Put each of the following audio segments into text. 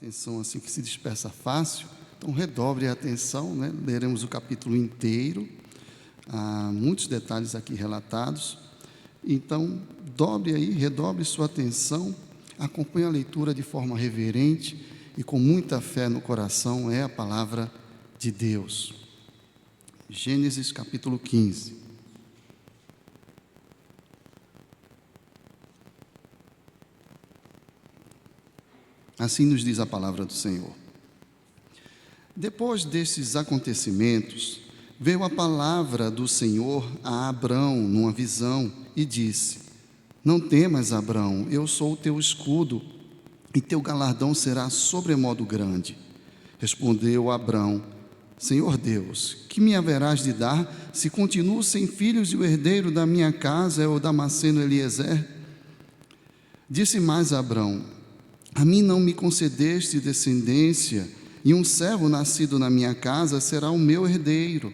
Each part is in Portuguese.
atenção assim que se dispersa fácil, então redobre a atenção, né? Leremos o capítulo inteiro, há muitos detalhes aqui relatados, então redobre sua atenção, acompanhe a leitura de forma reverente e com muita fé no coração, é a palavra de Deus. Gênesis capítulo 15. Assim nos diz a palavra do Senhor. Depois destes acontecimentos, veio a palavra do Senhor a Abrão numa visão e disse: Não temas, Abrão, eu sou o teu escudo, e teu galardão será sobremodo grande. Respondeu Abrão: Senhor Deus, que me haverás de dar, se continuo sem filhos e o herdeiro da minha casa é o Damasceno Eliezer? Disse mais Abrão: A mim não me concedeste descendência, e um servo nascido na minha casa será o meu herdeiro.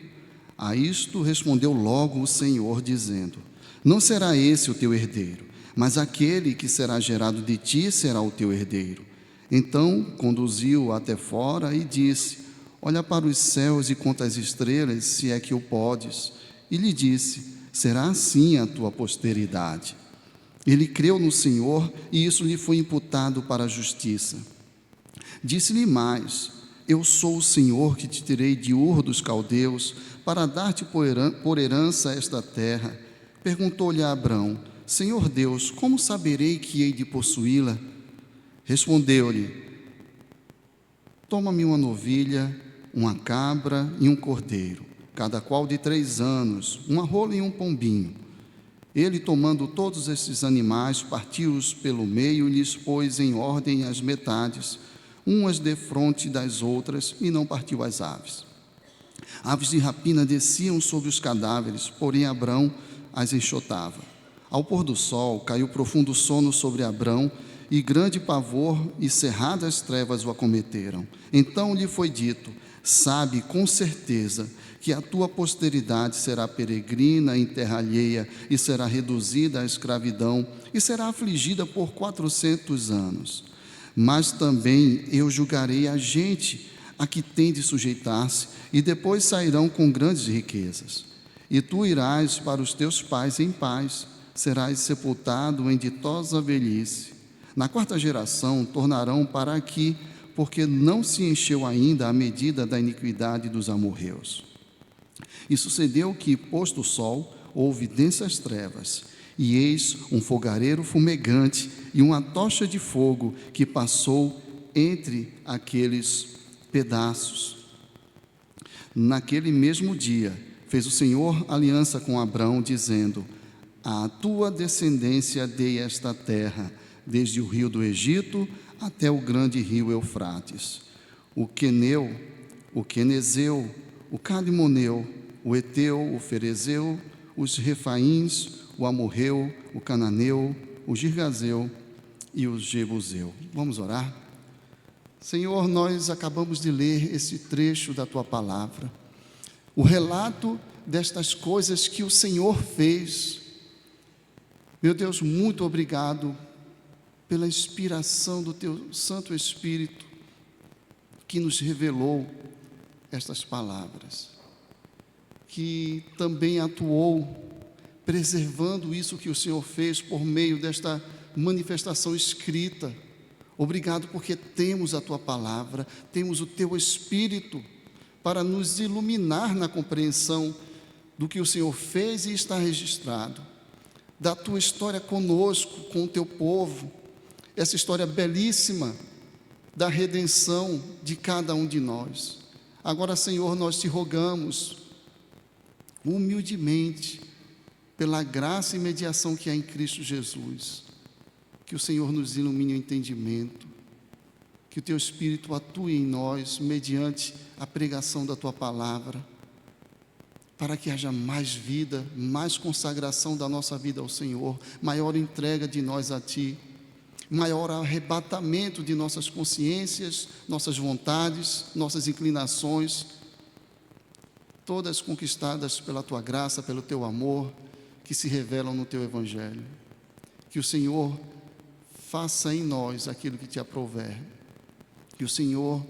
A isto respondeu logo o Senhor, dizendo: Não será esse o teu herdeiro, mas aquele que será gerado de ti será o teu herdeiro. Então conduziu-o até fora e disse: Olha para os céus e conta as estrelas, se é que o podes. E lhe disse: Será assim a tua posteridade. Ele creu no Senhor e isso lhe foi imputado para a justiça. Disse-lhe mais: Eu sou o Senhor que te tirei de Ur dos caldeus para dar-te por herança esta terra. Perguntou-lhe a Abrão: Senhor Deus, como saberei que hei de possuí-la? Respondeu-lhe: Toma-me uma novilha, uma cabra e um cordeiro, cada qual de 3 anos, uma rola e um pombinho. Ele, tomando todos esses animais, partiu-os pelo meio e lhes pôs em ordem as metades, umas defronte das outras, e não partiu as aves. Aves de rapina desciam sobre os cadáveres, porém Abrão as enxotava. Ao pôr do sol, caiu profundo sono sobre Abrão, e grande pavor e cerradas trevas o acometeram. Então lhe foi dito: Sabe com certeza que a tua posteridade será peregrina em terra alheia e será reduzida à escravidão e será afligida por 400 anos. Mas também eu julgarei a gente a que tem de sujeitar-se, e depois sairão com grandes riquezas. E tu irás para os teus pais em paz, serás sepultado em ditosa velhice. Na 4ª geração tornarão para aqui, porque não se encheu ainda a medida da iniquidade dos amorreus. E sucedeu que, posto o sol, houve densas trevas, e eis um fogareiro fumegante e uma tocha de fogo que passou entre aqueles pedaços. Naquele mesmo dia, fez o Senhor aliança com Abrão, dizendo: À tua descendência dei esta terra, desde o rio do Egito até o grande rio Eufrates, o Queneu, o Quenezeu, o Cadmoneu, o Eteu, o Ferezeu, os Refaíns, o Amorreu, o Cananeu, o Girgazeu e o Jebuseu. Vamos orar? Senhor, nós acabamos de ler esse trecho da Tua palavra, o relato destas coisas que o Senhor fez. Meu Deus, muito obrigado pela inspiração do Teu Santo Espírito que nos revelou estas palavras, que também atuou preservando isso que o Senhor fez por meio desta manifestação escrita. Obrigado porque temos a Tua palavra, temos o Teu Espírito para nos iluminar na compreensão do que o Senhor fez e está registrado, da Tua história conosco, com o Teu povo, essa história belíssima da redenção de cada um de nós. Agora, Senhor, nós te rogamos humildemente, pela graça e mediação que há em Cristo Jesus, que o Senhor nos ilumine o entendimento, que o Teu Espírito atue em nós, mediante a pregação da Tua palavra, para que haja mais vida, mais consagração da nossa vida ao Senhor, maior entrega de nós a Ti, maior arrebatamento de nossas consciências, nossas vontades, nossas inclinações, todas conquistadas pela Tua graça, pelo Teu amor, que se revelam no Teu Evangelho. Que o Senhor faça em nós aquilo que Te aprouver, Que o Senhor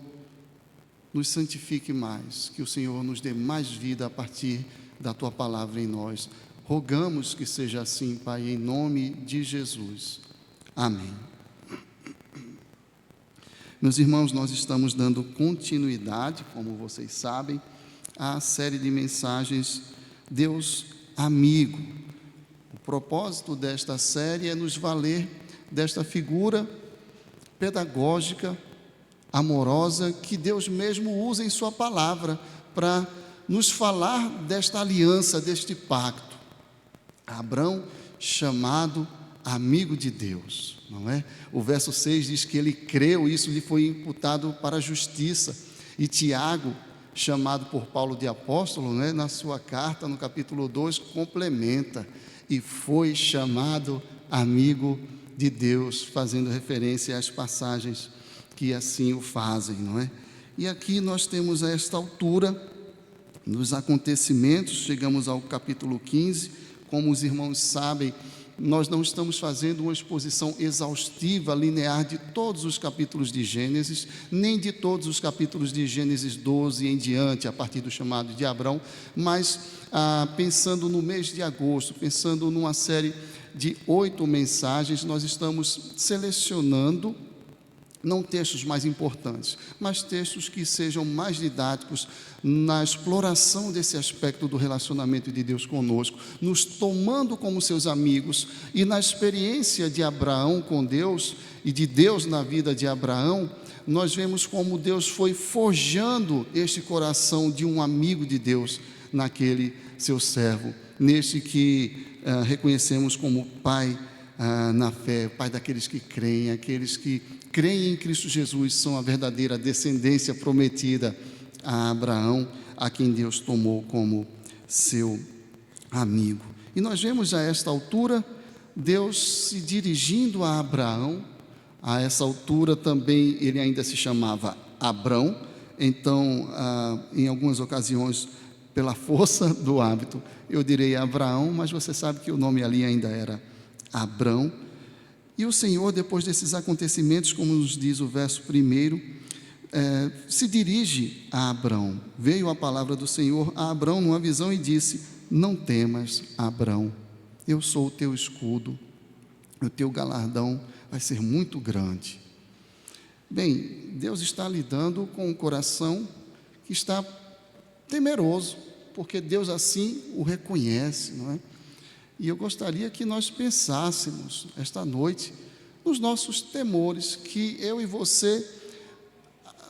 nos santifique mais, que o Senhor nos dê mais vida a partir da Tua palavra em nós. Rogamos que seja assim, Pai, em nome de Jesus. Amém. Meus irmãos, nós estamos dando continuidade, como vocês sabem, à série de mensagens Deus Amigo. O propósito desta série é nos valer desta figura pedagógica, amorosa, que Deus mesmo usa em sua palavra para nos falar desta aliança, deste pacto. Abrão, chamado amigo de Deus, não é? O verso 6 diz que ele creu, isso lhe foi imputado para a justiça. E Tiago, chamado por Paulo de apóstolo, né, na sua carta, no capítulo 2, complementa: e foi chamado amigo de Deus, fazendo referência às passagens que assim o fazem, não é? E aqui nós temos a esta altura, nos acontecimentos, chegamos ao capítulo 15, como os irmãos sabem, nós não estamos fazendo uma exposição exaustiva, linear de todos os capítulos de Gênesis, nem de todos os capítulos de Gênesis 12 em diante, a partir do chamado de Abrão, mas pensando no mês de agosto, pensando numa série de 8 mensagens, nós estamos selecionando não textos mais importantes, mas textos que sejam mais didáticos na exploração desse aspecto do relacionamento de Deus conosco, nos tomando como seus amigos, e na experiência de Abraão com Deus e de Deus na vida de Abraão, nós vemos como Deus foi forjando este coração de um amigo de Deus naquele seu servo, neste que reconhecemos como Pai na fé, Pai daqueles que creem, aqueles que creem em Cristo Jesus, são a verdadeira descendência prometida a Abraão, a quem Deus tomou como seu amigo. E nós vemos a esta altura Deus se dirigindo a Abraão. A essa altura também ele ainda se chamava Abrão, então em algumas ocasiões, pela força do hábito, eu direi Abraão, mas você sabe que o nome ali ainda era Abrão. E o Senhor, depois desses acontecimentos, como nos diz o verso 1, se dirige a Abrão. Veio a palavra do Senhor a Abrão numa visão e disse: não temas, Abrão, eu sou o teu escudo, o teu galardão vai ser muito grande. Bem, Deus está lidando com um coração que está temeroso, porque Deus assim o reconhece, não é? E eu gostaria que nós pensássemos esta noite nos nossos temores, que eu e você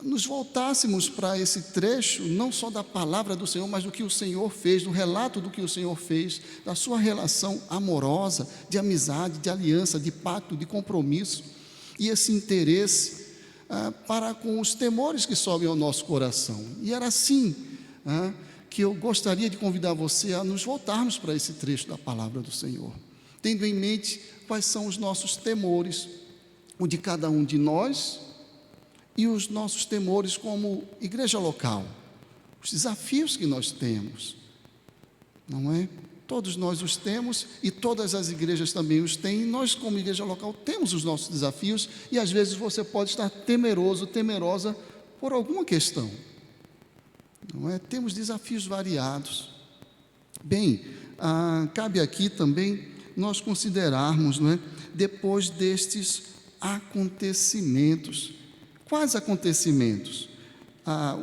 nos voltássemos para esse trecho, não só da palavra do Senhor, mas do que o Senhor fez, do relato do que o Senhor fez, da sua relação amorosa, de amizade, de aliança, de pacto, de compromisso, e esse interesse para com os temores que sobem ao nosso coração. E era assim que eu gostaria de convidar você a nos voltarmos para esse trecho da palavra do Senhor, tendo em mente quais são os nossos temores, o de cada um de nós, e os nossos temores como igreja local, os desafios que nós temos, não é? Todos nós os temos, e todas as igrejas também os têm, e nós como igreja local temos os nossos desafios, e às vezes você pode estar temeroso, temerosa por alguma questão, não é? Temos desafios variados. Bem, cabe aqui também nós considerarmos, não é? Depois destes acontecimentos, quais acontecimentos?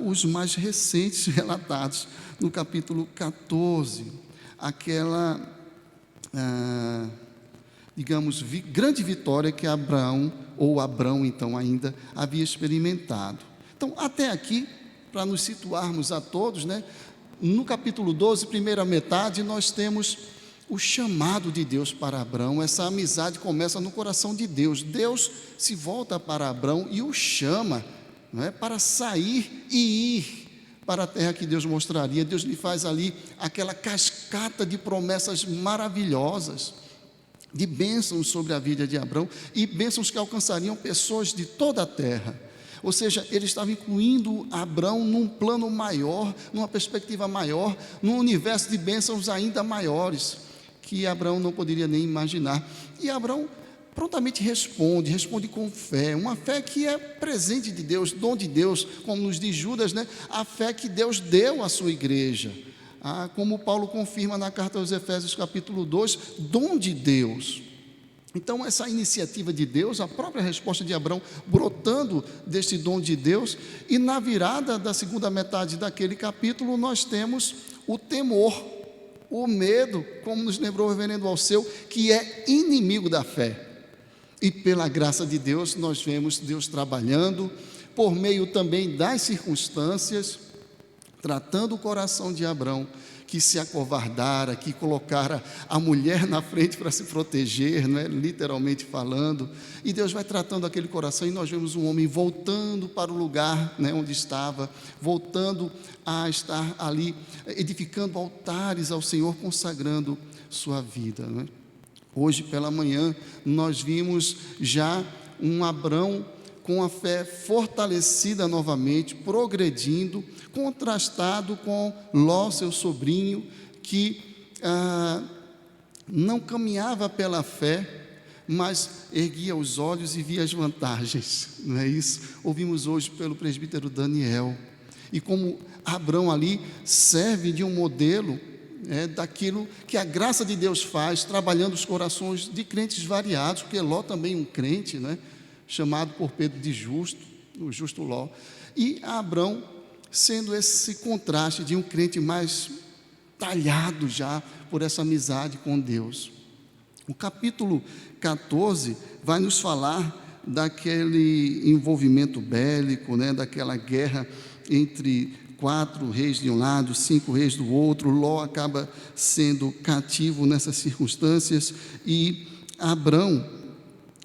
Os mais recentes relatados no capítulo 14, aquela, digamos, grande vitória que Abraão, ou Abrão então ainda, havia experimentado. Então, até aqui, para nos situarmos a todos, né? No capítulo 12, primeira metade, nós temos o chamado de Deus para Abrão. Essa amizade começa no coração de Deus. Deus se volta para Abrão e o chama, não é? Para sair e ir para a terra que Deus mostraria. Deus lhe faz ali aquela cascata de promessas maravilhosas, de bênçãos sobre a vida de Abrão, e bênçãos que alcançariam pessoas de toda a terra. Ou seja, ele estava incluindo Abrão num plano maior, numa perspectiva maior, num universo de bênçãos ainda maiores, que Abrão não poderia nem imaginar. E Abrão prontamente responde com fé, uma fé que é presente de Deus, dom de Deus, como nos diz Judas, né? A fé que Deus deu à sua igreja, como Paulo confirma na carta aos Efésios capítulo 2, dom de Deus. Então essa iniciativa de Deus, a própria resposta de Abraão brotando deste dom de Deus, e na virada da segunda metade daquele capítulo nós temos o temor, o medo, como nos lembrou o reverendo Alceu, que é inimigo da fé. E pela graça de Deus, nós vemos Deus trabalhando, por meio também das circunstâncias, tratando o coração de Abrão, que se acovardara, que colocara a mulher na frente para se proteger, né, literalmente falando, e Deus vai tratando aquele coração, e nós vemos um homem voltando para o lugar, né, onde estava, voltando a estar ali, edificando altares ao Senhor, consagrando sua vida, né? Hoje pela manhã nós vimos já um Abrão com a fé fortalecida novamente, progredindo, contrastado com Ló, seu sobrinho, que não caminhava pela fé, mas erguia os olhos e via as vantagens, não é isso? Ouvimos hoje pelo presbítero Daniel, e como Abrão ali serve de um modelo, daquilo que a graça de Deus faz, trabalhando os corações de crentes variados, porque Ló também um crente, né? Chamado por Pedro de justo, o justo Ló, e Abrão sendo esse contraste de um crente mais talhado já por essa amizade com Deus. O capítulo 14 vai nos falar daquele envolvimento bélico, né, daquela guerra entre 4 reis de um lado, 5 reis do outro. Ló acaba sendo cativo nessas circunstâncias e Abrão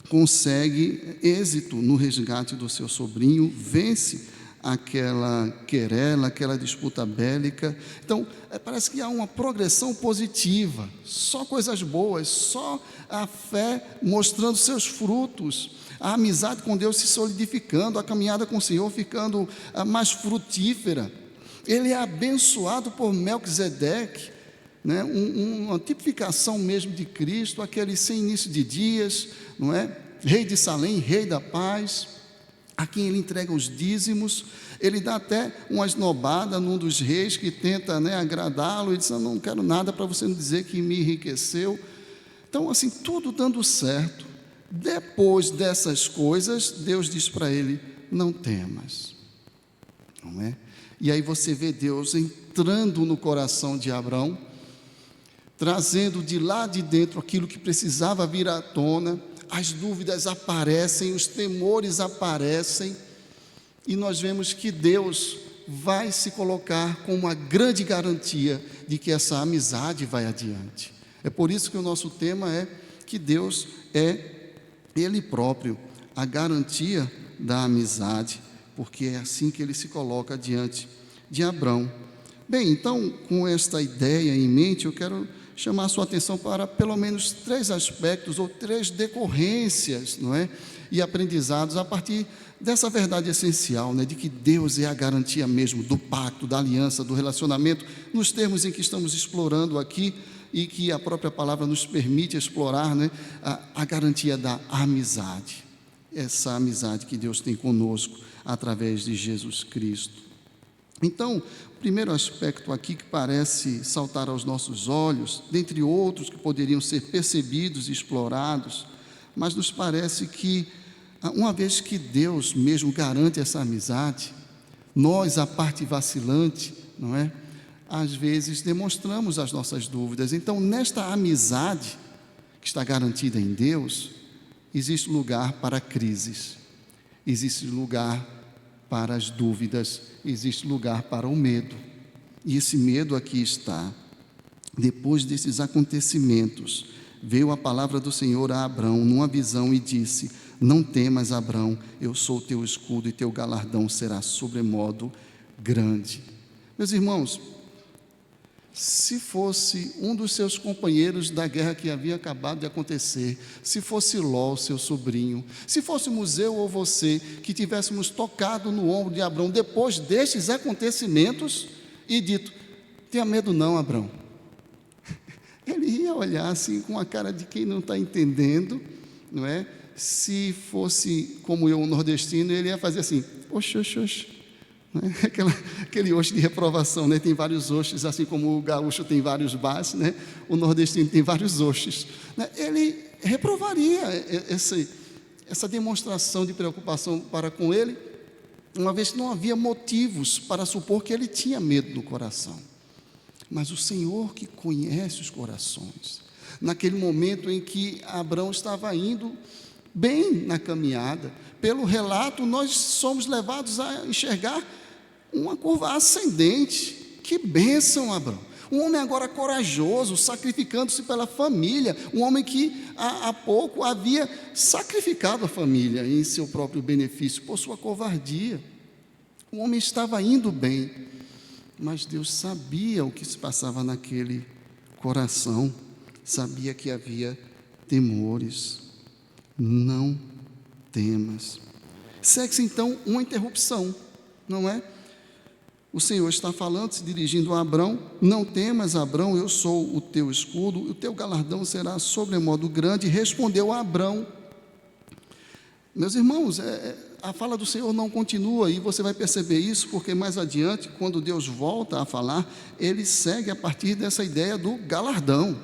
consegue êxito no resgate do seu sobrinho, vence aquela querela, aquela disputa bélica. Então, parece que há uma progressão positiva, só coisas boas, só a fé mostrando seus frutos, a amizade com Deus se solidificando, a caminhada com o Senhor ficando mais frutífera. Ele é abençoado por Melquisedeque, né? Uma tipificação mesmo de Cristo, aquele sem início de dias, não é? Rei de Salém, rei da paz, a quem ele entrega os dízimos. Ele dá até uma esnobada num dos reis que tenta, né, agradá-lo, e diz: eu não quero nada para você não dizer que me enriqueceu. Então, assim, tudo dando certo. Depois dessas coisas, Deus diz para ele: não temas, não é? E aí você vê Deus entrando no coração de Abrão, trazendo de lá de dentro aquilo que precisava vir à tona. As dúvidas aparecem, os temores aparecem, e nós vemos que Deus vai se colocar com uma grande garantia de que essa amizade vai adiante. É por isso que o nosso tema é que Deus é Ele próprio a garantia da amizade, porque é assim que Ele se coloca diante de Abrão. Bem, então, com esta ideia em mente, eu quero chamar a sua atenção para pelo menos 3 aspectos ou 3 decorrências, não é? E aprendizados a partir dessa verdade essencial, né? De que Deus é a garantia mesmo do pacto, da aliança, do relacionamento, nos termos em que estamos explorando aqui e que a própria palavra nos permite explorar, né? A garantia da amizade, essa amizade que Deus tem conosco através de Jesus Cristo. Então, o primeiro aspecto aqui que parece saltar aos nossos olhos, dentre outros que poderiam ser percebidos e explorados, mas nos parece que, uma vez que Deus mesmo garante essa amizade, nós, a parte vacilante, não é? Às vezes demonstramos as nossas dúvidas. Então, nesta amizade que está garantida em Deus, existe lugar para crises, existe lugar para as dúvidas, existe lugar para o medo. E esse medo aqui está. Depois desses acontecimentos, veio a palavra do Senhor a Abrão numa visão e disse: não temas, Abrão, eu sou teu escudo e teu galardão será sobremodo grande. Meus irmãos, se fosse um dos seus companheiros da guerra que havia acabado de acontecer, se fosse Ló, seu sobrinho, se fôssemos eu ou você, que tivéssemos tocado no ombro de Abrão depois destes acontecimentos e dito: tenha medo não, Abrão. Ele ia olhar assim com a cara de quem não está entendendo, não é? Se fosse como eu, um nordestino, ele ia fazer assim, oxe, oxe, oxe. Né? Aquele oxe de reprovação, né? Tem vários oxes, assim como o gaúcho tem vários bás, né? O nordestino tem vários oxes. Né? Ele reprovaria essa demonstração de preocupação para com ele, uma vez que não havia motivos para supor que ele tinha medo no coração. Mas o Senhor que conhece os corações, naquele momento em que Abrão estava indo bem na caminhada, pelo relato nós somos levados a enxergar uma curva ascendente. Que bênção, Abrão! Um homem agora corajoso, sacrificando-se pela família, um homem que há pouco havia sacrificado a família em seu próprio benefício, por sua covardia. O homem estava indo bem, mas Deus sabia o que se passava naquele coração, sabia que havia temores. Não temas. Segue-se então uma interrupção, não é? O Senhor está falando, se dirigindo a Abrão: não temas, Abrão, eu sou o teu escudo, o teu galardão será sobremodo grande. Respondeu a Abrão. Meus irmãos, a fala do Senhor não continua, e você vai perceber isso, porque mais adiante, quando Deus volta a falar, ele segue a partir dessa ideia do galardão,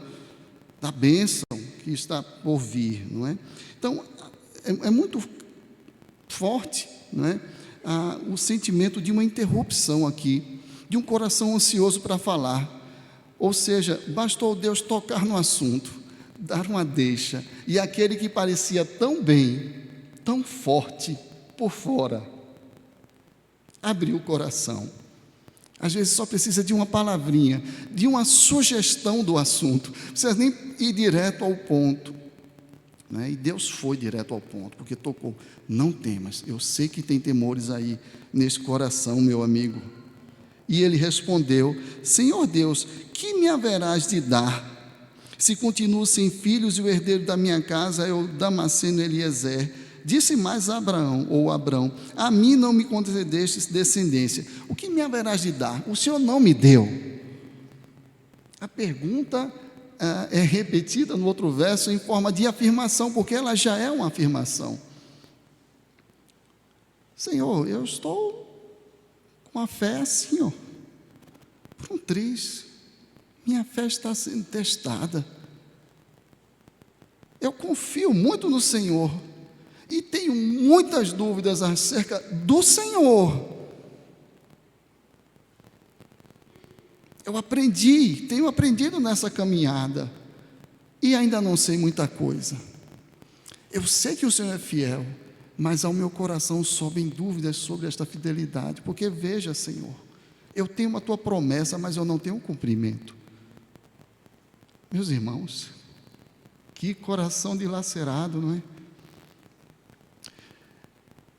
da bênção que está por vir, não é? Então, é muito forte, não é? O sentimento de uma interrupção aqui, de um coração ansioso para falar. Ou seja, bastou Deus tocar no assunto, dar uma deixa, e aquele que parecia tão bem, tão forte por fora, abriu o coração. Às vezes só precisa de uma palavrinha, de uma sugestão do assunto, não precisa nem ir direto ao ponto, né? E Deus foi direto ao ponto, porque tocou. Não temas, eu sei que tem temores aí nesse coração, meu amigo. E ele respondeu: Senhor Deus, que me haverás de dar, se continuo sem filhos e o herdeiro da minha casa é o Damasceno Eliezer? Disse mais Abraão, a mim não me concedestes descendência, o que me haverás de dar? O Senhor não me deu. A pergunta é repetida no outro verso em forma de afirmação, porque ela já é uma afirmação. Senhor, eu estou com a fé assim, ó, por um triz, minha fé está sendo testada, eu confio muito no Senhor, e tenho muitas dúvidas acerca do Senhor. Eu tenho aprendido nessa caminhada, e ainda não sei muita coisa. Eu sei que o Senhor é fiel, mas ao meu coração sobem dúvidas sobre esta fidelidade, porque veja, Senhor, eu tenho a tua promessa, mas eu não tenho o cumprimento. Meus irmãos, que coração dilacerado, não é?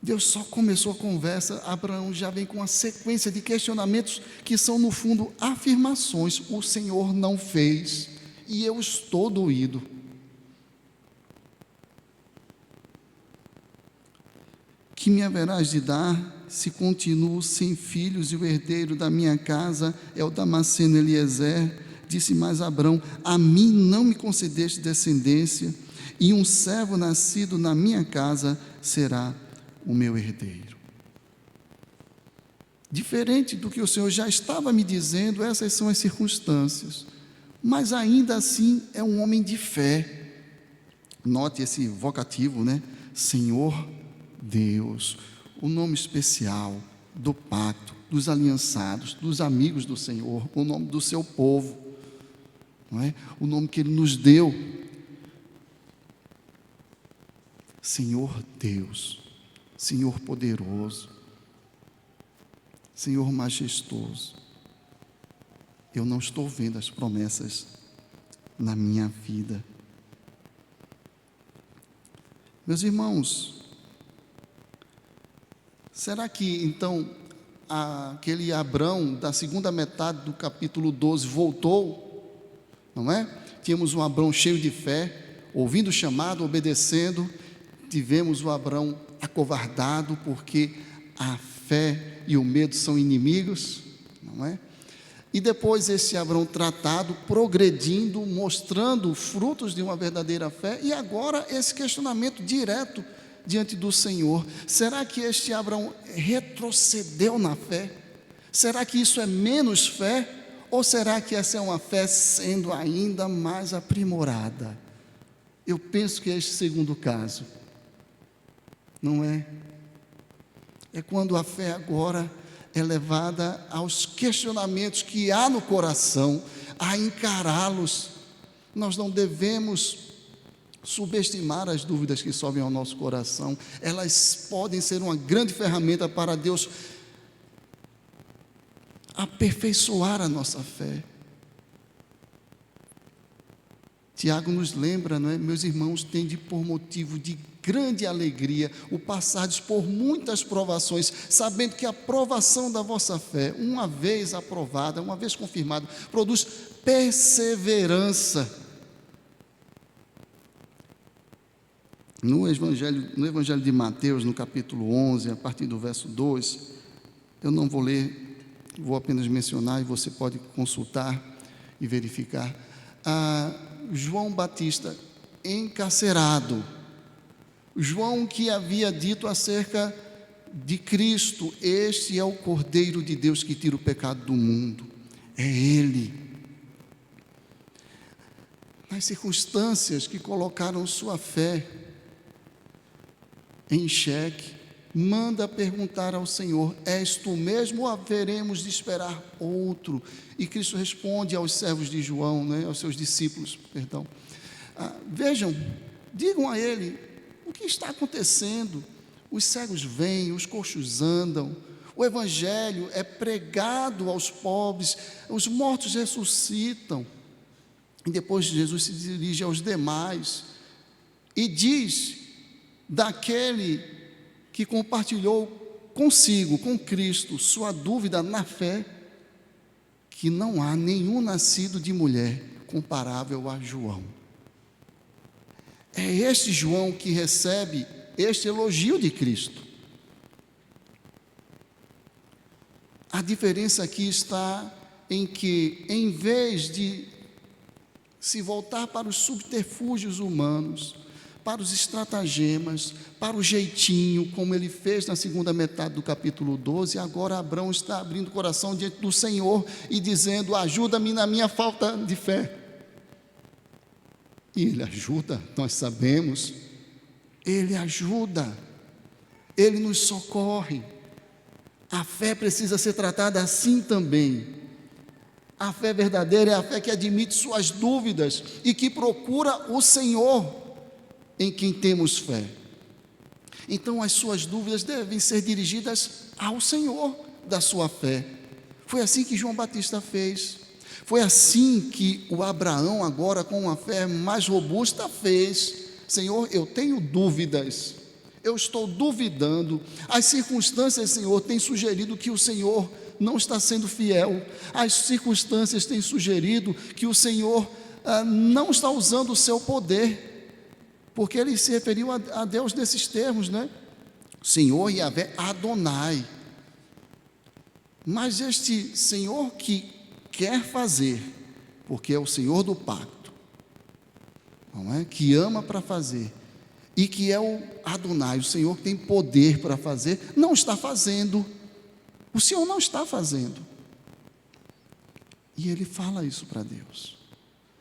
Deus só começou a conversa, Abraão já vem com uma sequência de questionamentos que são, no fundo, afirmações. O Senhor não fez, e eu estou doído. Que me haverás de dar, se continuo sem filhos, e o herdeiro da minha casa é o Damasceno Eliezer? Disse mais Abrão: a mim não me concedeste descendência, e um servo nascido na minha casa será o meu herdeiro. Diferente do que o Senhor já estava me dizendo, essas são as circunstâncias, mas ainda assim é um homem de fé. Note esse vocativo, né? Senhor Deus, o nome especial do pacto, dos aliançados, dos amigos do Senhor, o nome do seu povo, não é? O nome que Ele nos deu. Senhor Deus, Senhor poderoso, Senhor majestoso. Eu não estou vendo as promessas na minha vida. Meus irmãos, será que então aquele Abrão da segunda metade do capítulo 12 voltou? Não é? Tínhamos um Abrão cheio de fé, ouvindo o chamado, obedecendo. Tivemos o Abrão acovardado, porque a fé e o medo são inimigos, não é? E depois esse Abraão tratado, progredindo, mostrando frutos de uma verdadeira fé, e agora esse questionamento direto diante do Senhor: será que este Abraão retrocedeu na fé? Será que isso é menos fé? Ou será que essa é uma fé sendo ainda mais aprimorada? Eu penso que é este segundo caso, não é? É quando a fé agora é levada aos questionamentos que há no coração, a encará-los. Nós não devemos subestimar as dúvidas que sobem ao nosso coração. Elas podem ser uma grande ferramenta para Deus aperfeiçoar a nossa fé. Tiago nos lembra, não é? Meus irmãos, tende por motivo de grande alegria o passardes por muitas provações, sabendo que a provação da vossa fé, uma vez aprovada, uma vez confirmada, produz perseverança. No Evangelho de Mateus, no capítulo 11, a partir do verso 2, eu não vou ler, vou apenas mencionar e você pode consultar e verificar. João Batista encarcerado, João que havia dito acerca de Cristo: este é o Cordeiro de Deus que tira o pecado do mundo, é Ele. Nas circunstâncias que colocaram sua fé em xeque, manda perguntar ao Senhor: és tu mesmo ou haveremos de esperar outro? E Cristo responde aos servos de João, né, aos seus discípulos, perdão. Vejam, digam a ele o que está acontecendo. Os cegos vêm, os coxos andam, o Evangelho é pregado aos pobres, os mortos ressuscitam. E depois Jesus se dirige aos demais e diz daquele que compartilhou consigo, com Cristo, sua dúvida na fé, que não há nenhum nascido de mulher comparável a João. É este João que recebe este elogio de Cristo. A diferença aqui está em que, em vez de se voltar para os subterfúgios humanos, para os estratagemas, para o jeitinho, como ele fez na segunda metade do capítulo 12, agora Abraão está abrindo o coração diante do Senhor e dizendo: ajuda-me na minha falta de fé. E Ele ajuda, nós sabemos, Ele ajuda, Ele nos socorre. A fé precisa ser tratada assim também. A fé verdadeira é a fé que admite suas dúvidas e que procura o Senhor em quem temos fé. Então as suas dúvidas devem ser dirigidas ao Senhor da sua fé. Foi assim que João Batista fez. Foi assim que o Abraão, agora com uma fé mais robusta, fez. Senhor, eu tenho dúvidas, eu estou duvidando, as circunstâncias, Senhor, têm sugerido que o Senhor não está sendo fiel, as circunstâncias têm sugerido que o Senhor não está usando o seu poder, porque ele se referiu a Deus nesses termos, né? Senhor Yahvé Adonai. Mas este Senhor que quer fazer, porque é o Senhor do pacto, não é? Que ama para fazer, e que é o Adonai, o Senhor que tem poder para fazer, não está fazendo. O Senhor não está fazendo. E ele fala isso para Deus.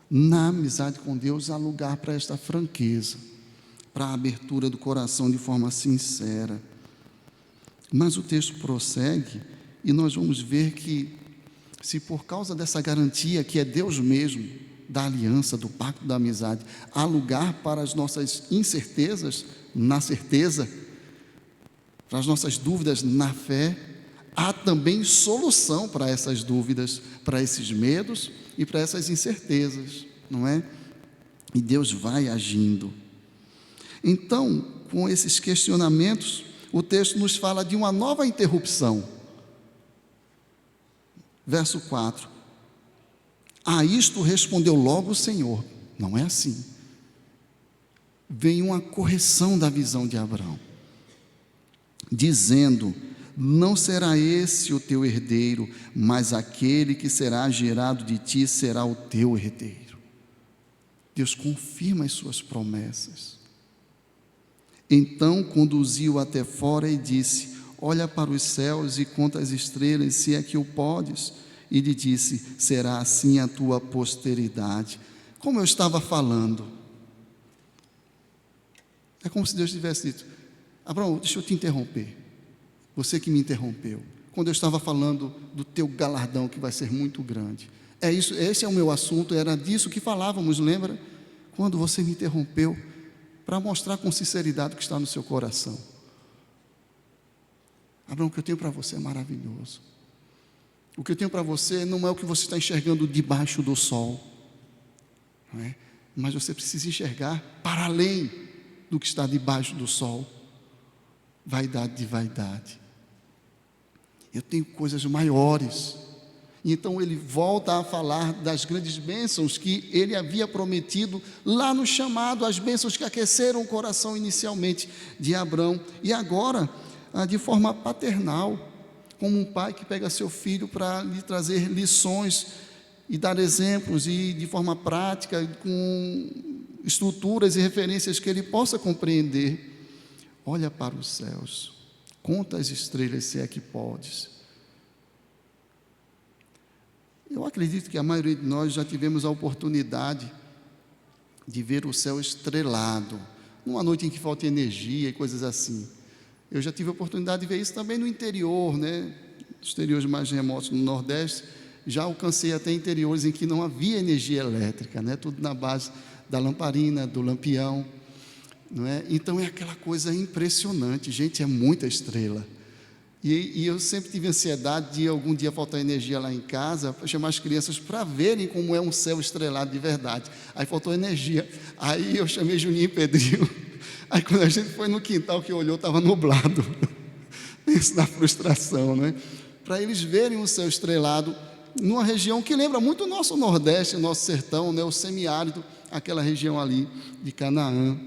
Na amizade com Deus há lugar para esta franqueza, para a abertura do coração de forma sincera. Mas o texto prossegue e nós vamos ver que, se por causa dessa garantia que é Deus mesmo, da aliança, do pacto da amizade, há lugar para as nossas incertezas na certeza, para as nossas dúvidas na fé, há também solução para essas dúvidas, para esses medos e para essas incertezas, não é? E Deus vai agindo. Então, com esses questionamentos, o texto nos fala de uma nova interrupção. Verso 4: a isto respondeu logo o Senhor. Não é assim. Vem uma correção da visão de Abraão, dizendo: não será esse o teu herdeiro, mas aquele que será gerado de ti será o teu herdeiro. Deus confirma as suas promessas. Então conduziu até fora e disse: olha para os céus e conta as estrelas, se é que o podes. E lhe disse: será assim a tua posteridade. Como eu estava falando, é como se Deus tivesse dito: Abraão, deixa eu te interromper, você que me interrompeu, quando eu estava falando do teu galardão que vai ser muito grande. É isso, esse é o meu assunto, era disso que falávamos, lembra? Quando você me interrompeu, para mostrar com sinceridade o que está no seu coração. Abraão, o que eu tenho para você é maravilhoso. O que eu tenho para você não é o que você está enxergando debaixo do sol, não é? Mas você precisa enxergar para além do que está debaixo do sol. Vaidade de vaidade. Eu tenho coisas maiores. E então ele volta a falar das grandes bênçãos que ele havia prometido lá no chamado, as bênçãos que aqueceram o coração inicialmente de Abrão. E agora, de forma paternal, como um pai que pega seu filho para lhe trazer lições e dar exemplos, e de forma prática, com estruturas e referências que ele possa compreender. Olha para os céus, conta as estrelas, se é que podes. Eu acredito que a maioria de nós já tivemos a oportunidade de ver o céu estrelado, numa noite em que falta energia e coisas assim. Eu já tive a oportunidade de ver isso também no interior, né? Exteriores mais remotos no Nordeste. Já alcancei até interiores em que não havia energia elétrica, né? Tudo na base da lamparina, do lampião, não é? Então é aquela coisa impressionante, gente, é muita estrela. E eu sempre tive ansiedade de algum dia faltar energia lá em casa, para chamar as crianças para verem como é um céu estrelado de verdade. Aí faltou energia, aí eu chamei Juninho e Pedrinho. Aí quando a gente foi no quintal, que olhou, estava nublado. Isso na frustração, né? Para eles verem o céu estrelado numa região que lembra muito o nosso Nordeste, o nosso sertão, né? O semiárido, aquela região ali de Canaã,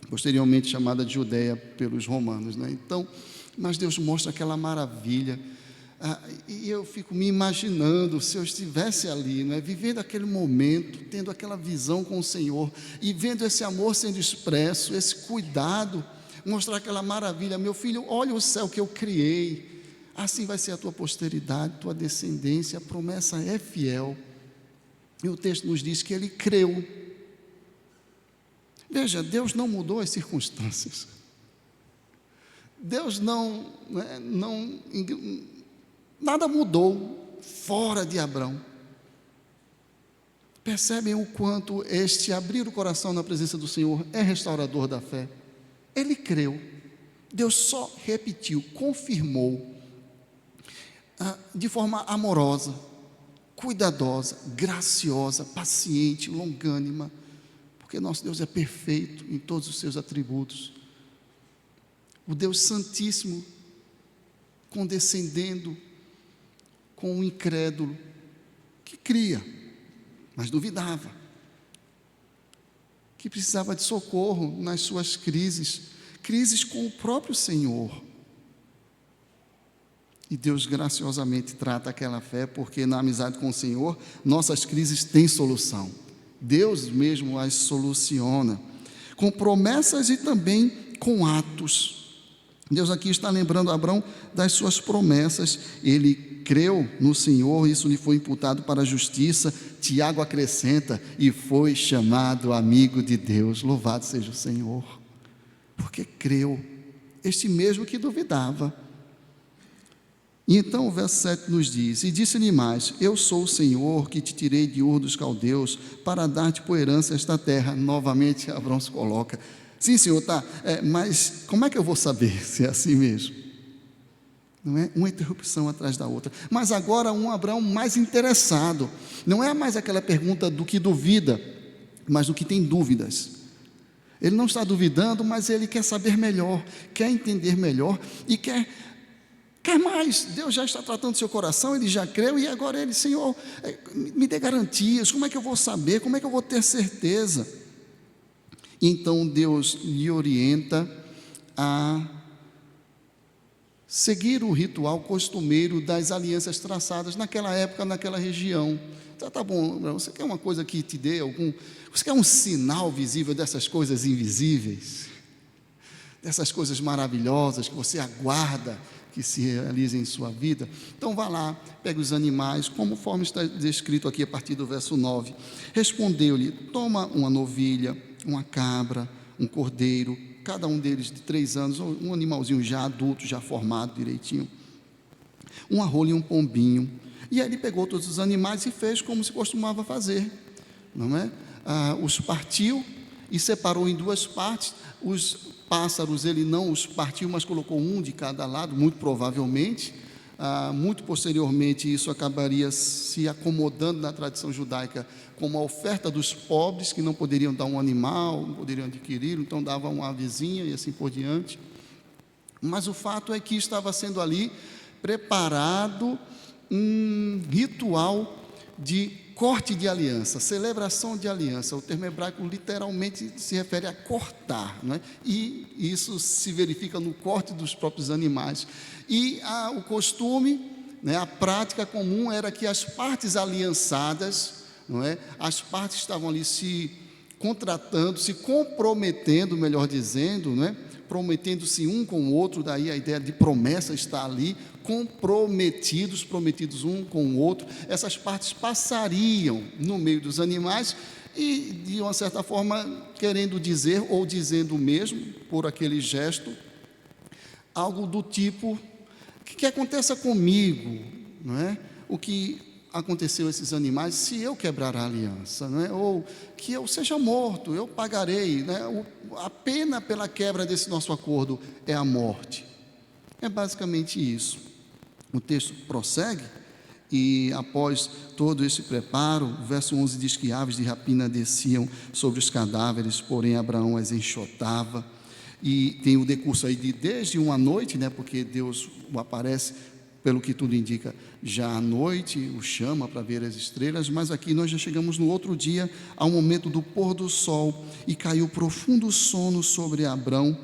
posteriormente chamada de Judeia pelos romanos, né? Então, mas Deus mostra aquela maravilha, e eu fico me imaginando se eu estivesse ali, né, vivendo aquele momento, tendo aquela visão com o Senhor, e vendo esse amor sendo expresso, esse cuidado, mostrar aquela maravilha. Meu filho, olha o céu que eu criei, assim vai ser a tua posteridade, tua descendência, a promessa é fiel. E o texto nos diz que ele creu. Veja, Deus não mudou as circunstâncias. Deus nada mudou fora de Abrão. Percebem o quanto este abrir o coração na presença do Senhor é restaurador da fé? Ele creu. Deus só repetiu, confirmou, de forma amorosa, cuidadosa, graciosa, paciente, longânima, porque nosso Deus é perfeito em todos os seus atributos. O Deus Santíssimo condescendendo com o incrédulo que cria, mas duvidava, que precisava de socorro nas suas crises com o próprio Senhor. E Deus graciosamente trata aquela fé, porque na amizade com o Senhor, nossas crises têm solução. Deus mesmo as soluciona, com promessas e também com atos. Deus aqui está lembrando Abrão das suas promessas. Ele creu no Senhor, isso lhe foi imputado para a justiça. Tiago acrescenta: e foi chamado amigo de Deus. Louvado seja o Senhor, porque creu, este mesmo que duvidava. E então o verso 7 nos diz: e disse-lhe mais: eu sou o Senhor que te tirei de Ur dos Caldeus para dar-te por herança esta terra. Novamente Abrão se coloca: sim, Senhor, tá, mas como é que eu vou saber se é assim mesmo? Não é? Uma interrupção atrás da outra. Mas agora um Abraão mais interessado. Não é mais aquela pergunta do que duvida, mas do que tem dúvidas. Ele não está duvidando, mas ele quer saber melhor, quer entender melhor e quer mais. Deus já está tratando do seu coração, ele já creu, e agora ele: Senhor, me dê garantias, como é que eu vou saber, como é que eu vou ter certeza? Então Deus lhe orienta a seguir o ritual costumeiro das alianças traçadas naquela época, naquela região. Tá bom, você quer uma coisa que te dê algum... Você quer um sinal visível dessas coisas invisíveis? Dessas coisas maravilhosas que você aguarda que se realizem em sua vida? Então vá lá, pega os animais, conforme está descrito aqui a partir do verso 9. Respondeu-lhe: toma uma novilha, uma cabra, um cordeiro, cada um deles de 3 anos, um animalzinho já adulto, já formado direitinho, uma rola e um pombinho. E aí ele pegou todos os animais e fez como se costumava fazer, não é? Os partiu e separou em 2 partes. Os pássaros ele não os partiu, mas colocou um de cada lado, muito provavelmente. Muito posteriormente isso acabaria se acomodando na tradição judaica como a oferta dos pobres, que não poderiam dar um animal, não poderiam adquirir, então davam uma avezinha e assim por diante. Mas o fato é que estava sendo ali preparado um ritual de corte de aliança, celebração de aliança. O termo hebraico literalmente se refere a cortar, não é? E isso se verifica no corte dos próprios animais. E o costume, né, a prática comum era que as partes aliançadas, não é? As partes estavam ali se contratando, se comprometendo, melhor dizendo, não é? Prometendo-se um com o outro, daí a ideia de promessa está ali, prometidos um com o outro. Essas partes passariam no meio dos animais e, de uma certa forma, querendo dizer, ou dizendo mesmo, por aquele gesto, algo do tipo: que aconteça comigo, não é? O que aconteceu a esses animais se eu quebrar a aliança, não é? Ou que eu seja morto, eu pagarei, né? A pena pela quebra desse nosso acordo é a morte. É basicamente isso. O texto prossegue e, após todo esse preparo, o verso 11 diz que aves de rapina desciam sobre os cadáveres, porém Abraão as enxotava. E tem o decurso aí de desde uma noite, né? Porque Deus o aparece, pelo que tudo indica, já à noite, o chama para ver as estrelas, mas aqui nós já chegamos no outro dia, ao momento do pôr do sol, e caiu profundo sono sobre Abrão,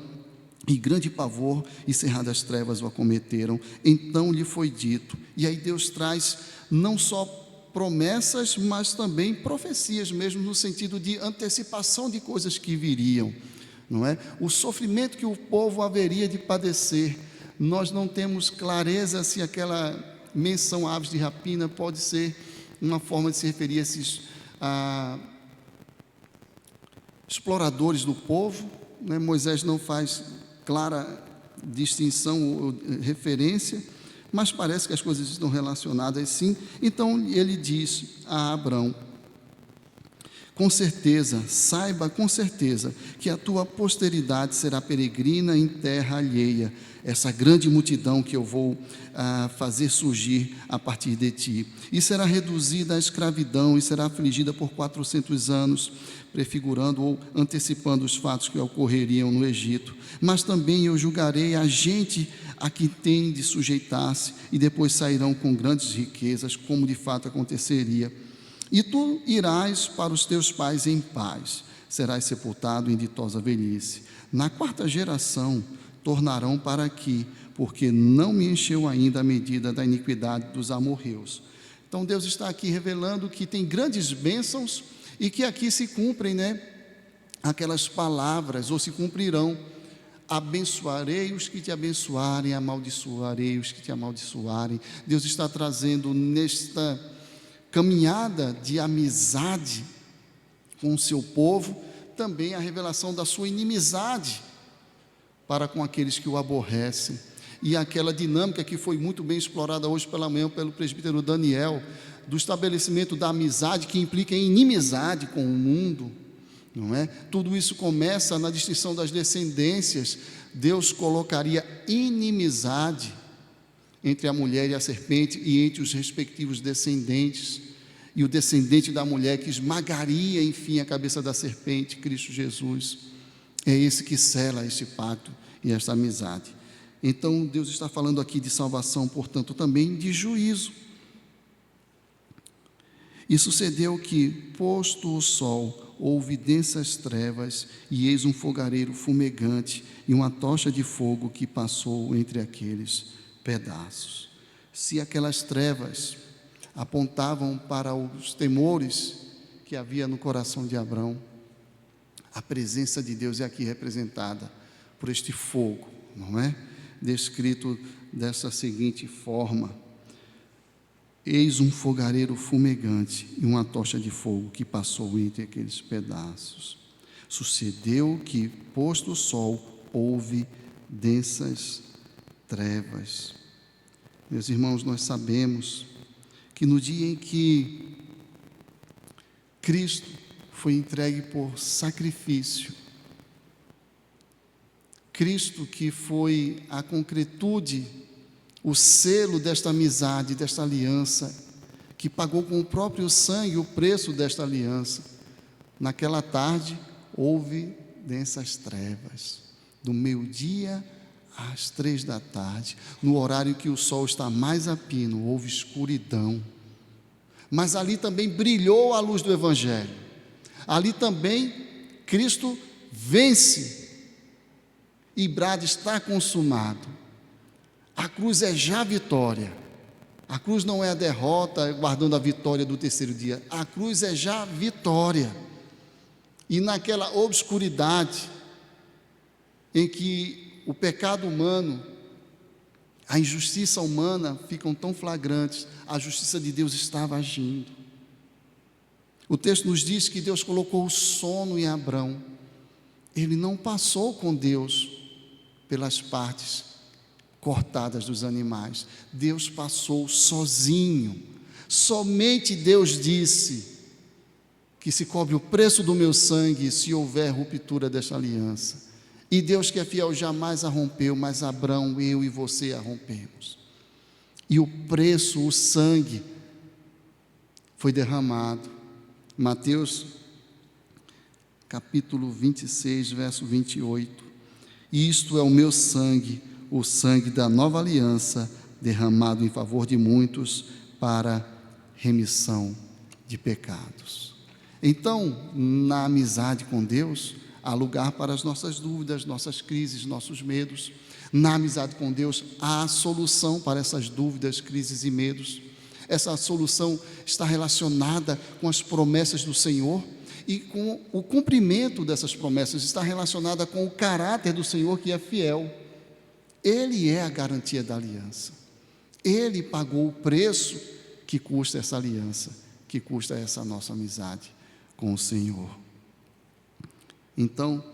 e grande pavor e cerradas trevas o acometeram. Então lhe foi dito, e aí Deus traz não só promessas, mas também profecias mesmo, no sentido de antecipação de coisas que viriam, não é? O sofrimento que o povo haveria de padecer. Nós não temos clareza se aquela menção a aves de rapina pode ser uma forma de se referir a esses exploradores do povo, né? Moisés não faz clara distinção ou referência, mas parece que as coisas estão relacionadas sim. Então ele diz a Abrão: com certeza, saiba com certeza que a tua posteridade será peregrina em terra alheia, essa grande multidão que eu vou fazer surgir a partir de ti, e será reduzida à escravidão e será afligida por 400 anos, prefigurando ou antecipando os fatos que ocorreriam no Egito. Mas também eu julgarei a gente a que tem de sujeitar-se, e depois sairão com grandes riquezas, como de fato aconteceria. E tu irás para os teus pais em paz, serás sepultado em ditosa velhice. Na 4ª geração tornarão para aqui, porque não me encheu ainda a medida da iniquidade dos amorreus. Então Deus está aqui revelando que tem grandes bênçãos e que aqui se cumprem, né, aquelas palavras, ou se cumprirão: abençoarei os que te abençoarem, amaldiçoarei os que te amaldiçoarem. Deus está trazendo nesta caminhada de amizade com o seu povo também a revelação da sua inimizade para com aqueles que o aborrecem, e aquela dinâmica que foi muito bem explorada hoje pela manhã pelo presbítero Daniel, do estabelecimento da amizade que implica em inimizade com o mundo, não é? Tudo isso começa na distinção das descendências. Deus colocaria inimizade entre a mulher e a serpente e entre os respectivos descendentes, e o descendente da mulher que esmagaria, enfim, a cabeça da serpente, Cristo Jesus. É esse que sela este pacto e esta amizade. Então Deus está falando aqui de salvação, portanto também de juízo. E sucedeu que, posto o sol, houve densas trevas, e eis um fogareiro fumegante e uma tocha de fogo que passou entre aqueles. pedaços. Se aquelas trevas apontavam para os temores que havia no coração de Abrão, a presença de Deus é aqui representada por este fogo, não é? Descrito dessa seguinte forma: eis um fogareiro fumegante e uma tocha de fogo que passou entre aqueles pedaços. Sucedeu que, posto o sol, houve densas trevas. Meus irmãos, nós sabemos que no dia em que Cristo foi entregue por sacrifício, Cristo que foi a concretude, o selo desta amizade, desta aliança, que pagou com o próprio sangue o preço desta aliança, naquela tarde houve densas trevas, do meio-dia às 3 da tarde, no horário que o sol está mais a pino, houve escuridão, mas ali também brilhou a luz do Evangelho, ali também Cristo vence e brada: está consumado. A cruz é já vitória, a cruz não é a derrota, guardando a vitória do terceiro dia, a cruz é já vitória. E naquela obscuridade em que o pecado humano, a injustiça humana ficam tão flagrantes, a justiça de Deus estava agindo. O texto nos diz que Deus colocou o sono em Abrão. Ele não passou com Deus pelas partes cortadas dos animais. Deus passou sozinho. Somente Deus disse que se cobre o preço do meu sangue se houver ruptura desta aliança. E Deus, que é fiel, jamais a rompeu, mas Abrão, eu e você a rompemos. E o preço, o sangue, foi derramado. Mateus, capítulo 26, verso 28. Isto é o meu sangue, o sangue da nova aliança, derramado em favor de muitos para remissão de pecados. Então, na amizade com Deus, há lugar para as nossas dúvidas, nossas crises, nossos medos. Na amizade com Deus, há a solução para essas dúvidas, crises e medos. Essa solução está relacionada com as promessas do Senhor e com o cumprimento dessas promessas, está relacionada com o caráter do Senhor, que é fiel. Ele é a garantia da aliança. Ele pagou o preço que custa essa aliança, que custa essa nossa amizade com o Senhor. Então,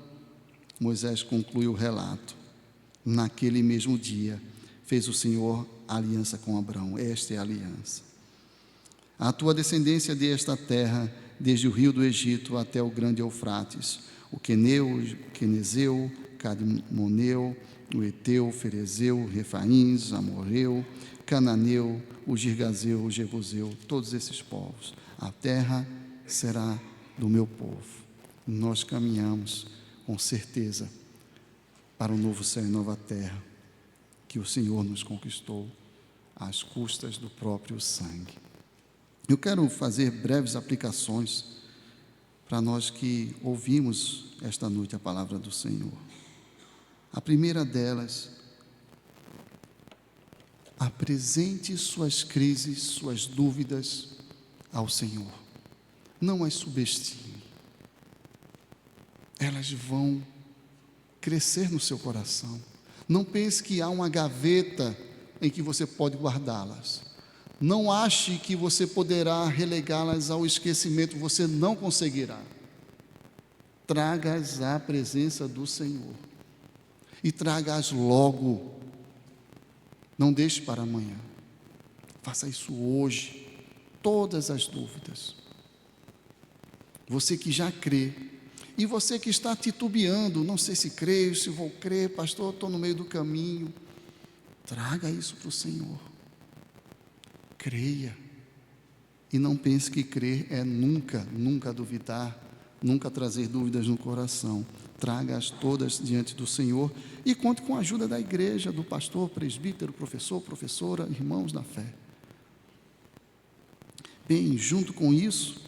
Moisés conclui o relato. Naquele mesmo dia, fez o Senhor aliança com Abrão. Esta é a aliança. A tua descendência dê esta terra, desde o rio do Egito até o grande Eufrates, o Queneu, o Quenezeu, Cadmoneu, o Eteu, o Ferezeu, o Refaíns, o Amorreu, Cananeu, o Girgazeu, o Jebuseu, todos esses povos. A terra será do meu povo. Nós caminhamos com certeza para um novo céu e nova terra que o Senhor nos conquistou às custas do próprio sangue. Eu quero fazer breves aplicações para nós que ouvimos esta noite a palavra do Senhor. A primeira delas: apresente suas crises, suas dúvidas ao Senhor. Não as subestime. Elas vão crescer no seu coração. Não pense que há uma gaveta em que você pode guardá-las. Não ache que você poderá relegá-las ao esquecimento. Você não conseguirá. Traga-as à presença do Senhor. E traga-as logo. Não deixe para amanhã. Faça isso hoje. Todas as dúvidas. Você que já crê. E você que está titubeando, não sei se creio, se vou crer, pastor, estou no meio do caminho. Traga isso para o Senhor. Creia. E não pense que crer é nunca duvidar, nunca trazer dúvidas no coração. Traga-as todas diante do Senhor e conte com a ajuda da igreja, do pastor, presbítero, professor, professora, irmãos na fé. Bem, junto com isso,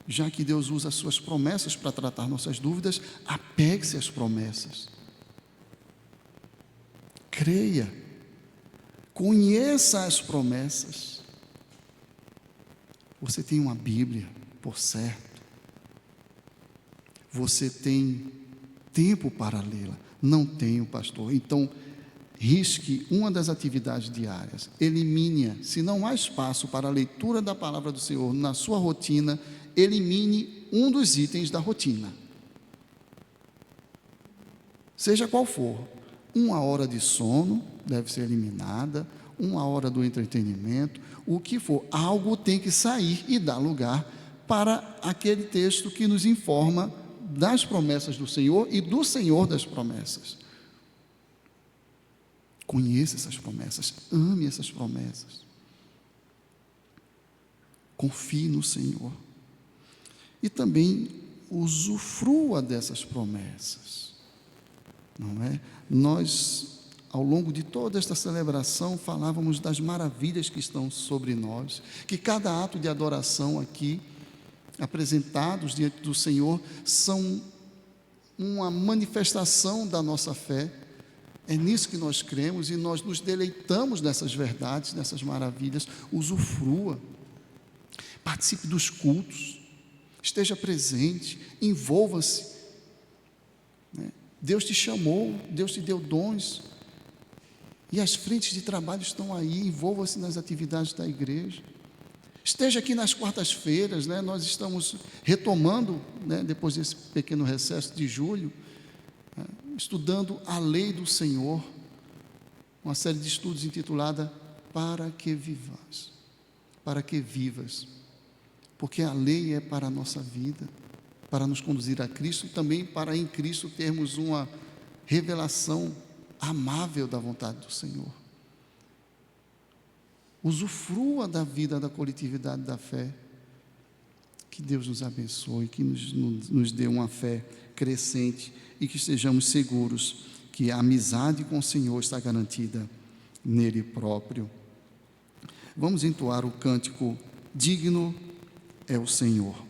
já que Deus usa as suas promessas para tratar nossas dúvidas, apegue-se às promessas. Creia. Conheça as promessas. Você tem uma Bíblia, por certo. Você tem tempo para lê-la. Não tenho, pastor. Então, risque uma das atividades diárias. Elimine-a. Se não há espaço para a leitura da palavra do Senhor na sua rotina, elimine um dos itens da rotina. Seja qual for. 1 hora de sono deve ser eliminada, 1 hora do entretenimento, o que for. Algo tem que sair e dar lugar para aquele texto que nos informa das promessas do Senhor e do Senhor das promessas. Conheça essas promessas, ame essas promessas. Confie no Senhor. E também usufrua dessas promessas. Não é? Nós, ao longo de toda esta celebração, falávamos das maravilhas que estão sobre nós, que cada ato de adoração aqui, apresentados diante do Senhor, são uma manifestação da nossa fé. É nisso que nós cremos e nós nos deleitamos nessas verdades, nessas maravilhas. Usufrua, participe dos cultos, esteja presente, envolva-se, né? Deus te chamou, Deus te deu dons, e as frentes de trabalho estão aí. Envolva-se nas atividades da igreja. Esteja aqui nas quartas-feiras, né? Nós estamos retomando, né, depois desse pequeno recesso de julho, estudando a lei do Senhor, uma série de estudos intitulada Para que Vivas. Para que vivas, porque a lei é para a nossa vida, para nos conduzir a Cristo, e também para em Cristo termos uma revelação amável da vontade do Senhor. Usufrua da vida da coletividade da fé. Que Deus nos abençoe, que nos dê uma fé crescente e que estejamos seguros que a amizade com o Senhor está garantida nele próprio. Vamos entoar o cântico Digno é o Senhor.